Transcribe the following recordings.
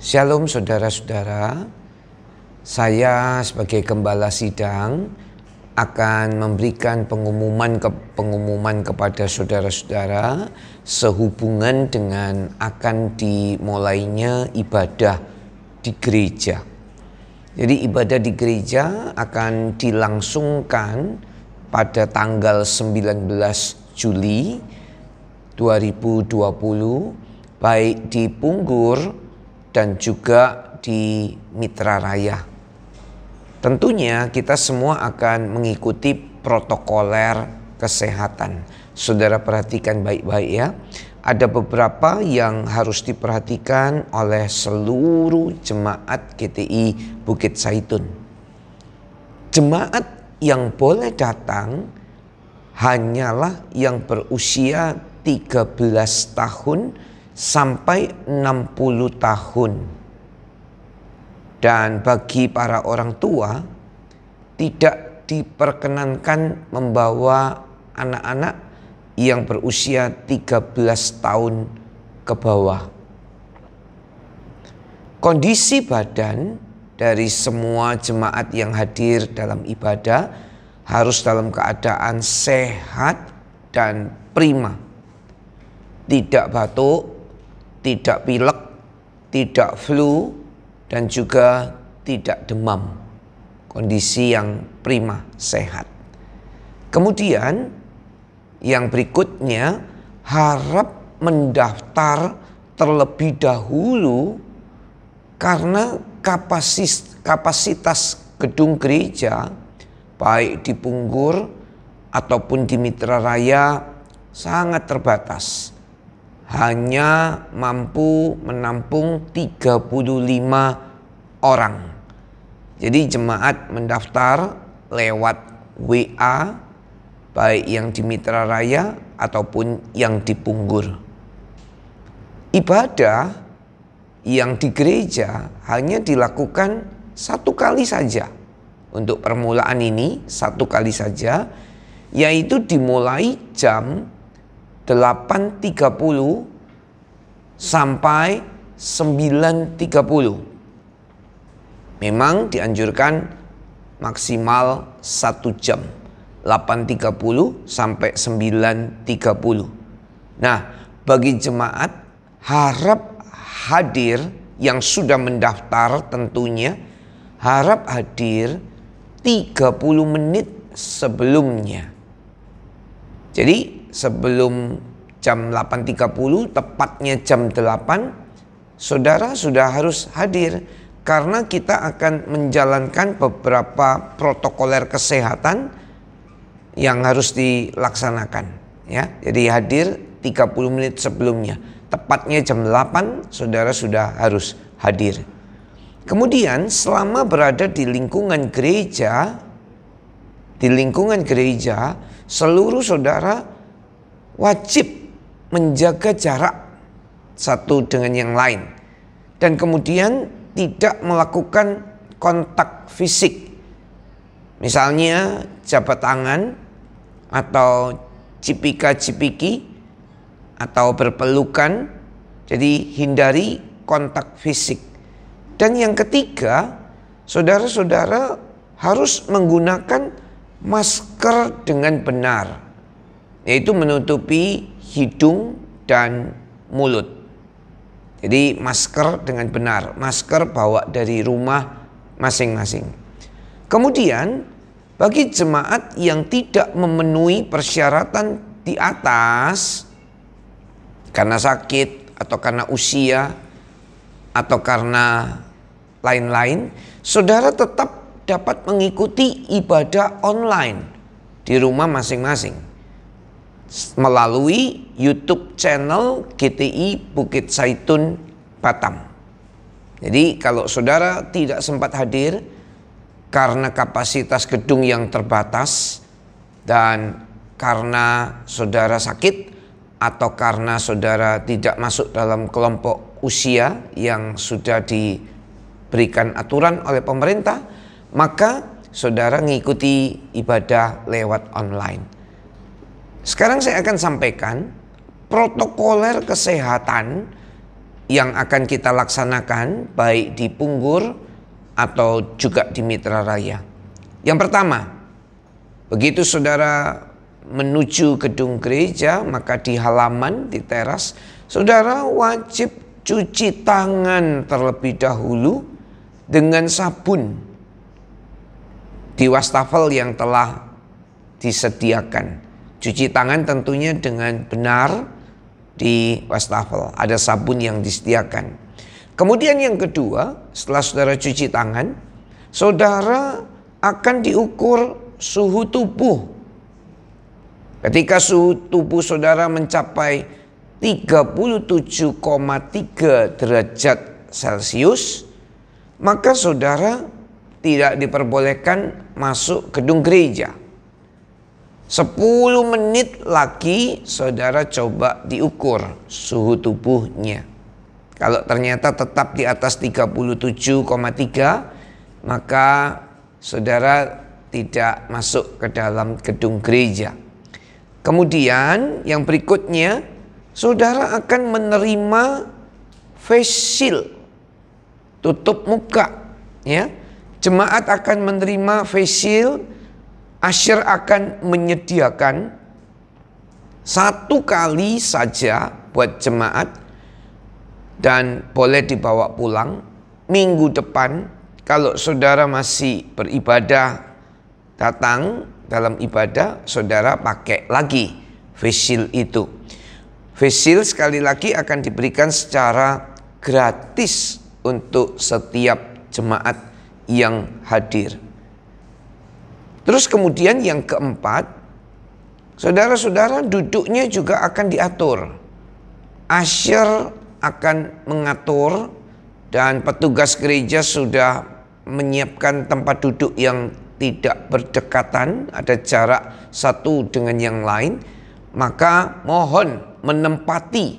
Shalom saudara-saudara, saya sebagai gembala sidang akan memberikan pengumuman kepada saudara-saudara sehubungan dengan akan dimulainya ibadah di gereja. Jadi ibadah di gereja akan dilangsungkan pada tanggal 19 Juli 2020 baik di Punggur dan juga di Mitra Raya. Tentunya kita semua akan mengikuti protokoler kesehatan. Saudara perhatikan baik-baik ya. Ada beberapa yang harus diperhatikan oleh seluruh jemaat GTI Bukit Zaitun. Jemaat yang boleh datang hanyalah yang berusia 13 tahun sampai 60 tahun. Dan bagi para orang tua tidak diperkenankan membawa anak-anak yang berusia 13 tahun ke bawah. Kondisi badan dari semua jemaat yang hadir dalam ibadah harus dalam keadaan sehat dan prima. Tidak batuk, tidak pilek, tidak flu, dan juga tidak demam. Kondisi yang prima, sehat. Kemudian yang berikutnya, harap mendaftar terlebih dahulu karena kapasitas gedung gereja baik di Punggur ataupun di Mitra Raya sangat terbatas. Hanya mampu menampung 35 orang. Jadi jemaat mendaftar lewat WA baik yang di Mitra Raya ataupun yang di Punggur. Ibadah yang di gereja hanya dilakukan satu kali saja. Untuk permulaan ini satu kali saja, yaitu dimulai jam 8.30 sampai 9.30. Memang dianjurkan maksimal 1 jam, 8.30 sampai 9.30. Nah, bagi jemaat harap hadir yang sudah mendaftar tentunya harap hadir 30 menit sebelumnya. Jadi sebelum jam 8.30, tepatnya jam 8, saudara sudah harus hadir karena kita akan menjalankan beberapa protokoler kesehatan yang harus dilaksanakan ya. Jadi hadir 30 menit sebelumnya. Tepatnya jam 8 saudara sudah harus hadir. Kemudian selama berada di lingkungan gereja, seluruh saudara wajib menjaga jarak satu dengan yang lain. Dan kemudian tidak melakukan kontak fisik. Misalnya jabat tangan atau cipika-cipiki atau berpelukan. Jadi hindari kontak fisik. Dan yang ketiga, saudara-saudara harus menggunakan masker dengan benar, yaitu menutupi hidung dan mulut. Jadi masker dengan benar, masker bawa dari rumah masing-masing. Kemudian bagi jemaat yang tidak memenuhi persyaratan di atas karena sakit atau karena usia atau karena lain-lain, saudara tetap dapat mengikuti ibadah online di rumah masing-masing melalui YouTube channel GTI Bukit Zaitun Batam. Jadi kalau saudara tidak sempat hadir karena kapasitas gedung yang terbatas dan karena saudara sakit atau karena saudara tidak masuk dalam kelompok usia yang sudah diberikan aturan oleh pemerintah, maka saudara mengikuti ibadah lewat online. Sekarang saya akan sampaikan protokoler kesehatan yang akan kita laksanakan baik di Punggur atau juga di Mitra Raya. Yang pertama, begitu saudara menuju gedung gereja, maka di halaman, di teras, saudara wajib cuci tangan terlebih dahulu dengan sabun di wastafel yang telah disediakan. Cuci tangan tentunya dengan benar di wastafel, ada sabun yang disediakan. Kemudian yang kedua, setelah saudara cuci tangan, saudara akan diukur suhu tubuh. Ketika suhu tubuh saudara mencapai 37,3 derajat Celcius, maka saudara tidak diperbolehkan masuk gedung gereja. 10 menit lagi saudara coba diukur suhu tubuhnya. Kalau ternyata tetap di atas 37,3, maka saudara tidak masuk ke dalam gedung gereja. Kemudian yang berikutnya, saudara akan menerima face shield, tutup muka, ya. Jemaat akan menerima face shield. Usher akan menyediakan 1 kali saja buat jemaat dan boleh dibawa pulang. Minggu depan kalau saudara masih beribadah, datang dalam ibadah, saudara pakai lagi face shield itu. Face shield sekali lagi akan diberikan secara gratis untuk setiap jemaat yang hadir. Terus kemudian yang keempat, saudara-saudara duduknya juga akan diatur. Usher akan mengatur dan petugas gereja sudah menyiapkan tempat duduk yang tidak berdekatan, ada jarak satu dengan yang lain. Maka mohon menempati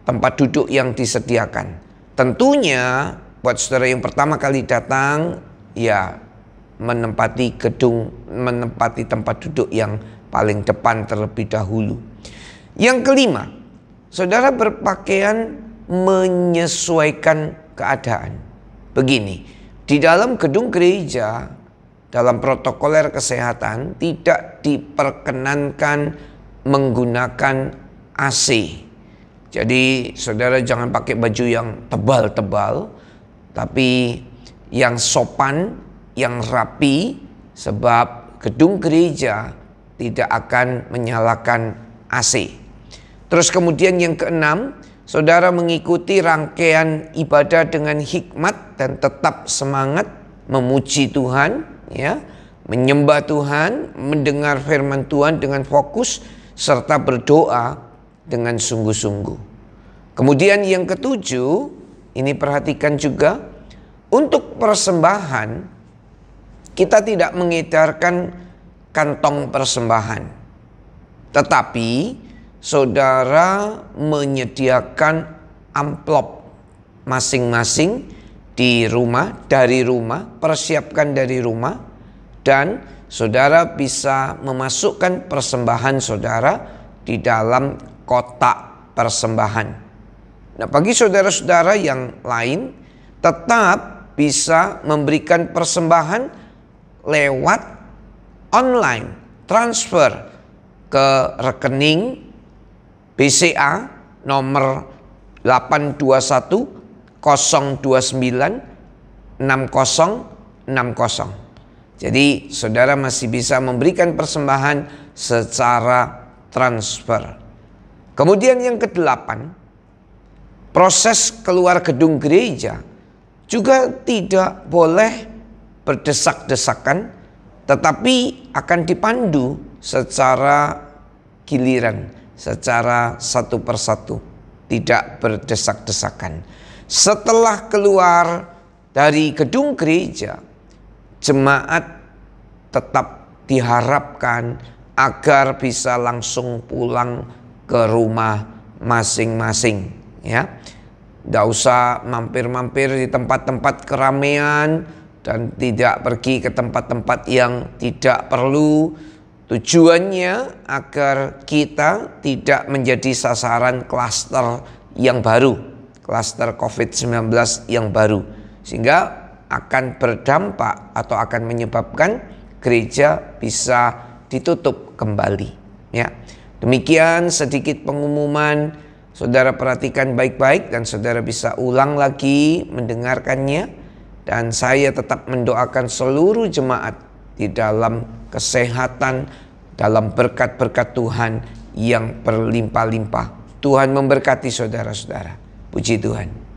tempat duduk yang disediakan. Tentunya buat saudara yang pertama kali datang, ya menempati tempat duduk yang paling depan terlebih dahulu. Yang kelima, saudara berpakaian menyesuaikan keadaan. Begini, di dalam gedung gereja, dalam protokoler kesehatan tidak diperkenankan menggunakan AC. Jadi saudara jangan pakai baju yang tebal-tebal, tapi yang sopan, yang rapi, sebab gedung gereja tidak akan menyalakan AC. Terus kemudian yang keenam, saudara mengikuti rangkaian ibadah dengan hikmat dan tetap semangat memuji Tuhan, ya, menyembah Tuhan, mendengar firman Tuhan dengan fokus serta berdoa dengan sungguh-sungguh. Kemudian yang ketujuh, ini perhatikan juga, untuk persembahan kita tidak mengedarkan kantong persembahan, tetapi saudara menyediakan amplop masing-masing di rumah, dari rumah, persiapkan dari rumah, dan saudara bisa memasukkan persembahan saudara di dalam kotak persembahan. Nah, bagi saudara-saudara yang lain tetap bisa memberikan persembahan lewat online, transfer ke rekening BCA nomor 821 029 6060. Jadi saudara masih bisa memberikan persembahan secara transfer. Kemudian yang kedelapan, proses keluar gedung gereja juga tidak boleh berdesak-desakan, tetapi akan dipandu secara giliran, secara satu persatu, tidak berdesak-desakan. Setelah keluar dari gedung gereja, jemaat tetap diharapkan agar bisa langsung pulang ke rumah masing-masing, ya. Tidak usah mampir-mampir di tempat-tempat keramaian dan tidak pergi ke tempat-tempat yang tidak perlu. Tujuannya agar kita tidak menjadi sasaran klaster yang baru, klaster COVID-19 yang baru, sehingga akan berdampak atau akan menyebabkan gereja bisa ditutup kembali. Ya, demikian sedikit pengumuman. Saudara perhatikan baik-baik dan saudara bisa ulang lagi mendengarkannya. Dan saya tetap mendoakan seluruh jemaat di dalam kesehatan, dalam berkat-berkat Tuhan yang berlimpah-limpah. Tuhan memberkati saudara-saudara. Puji Tuhan.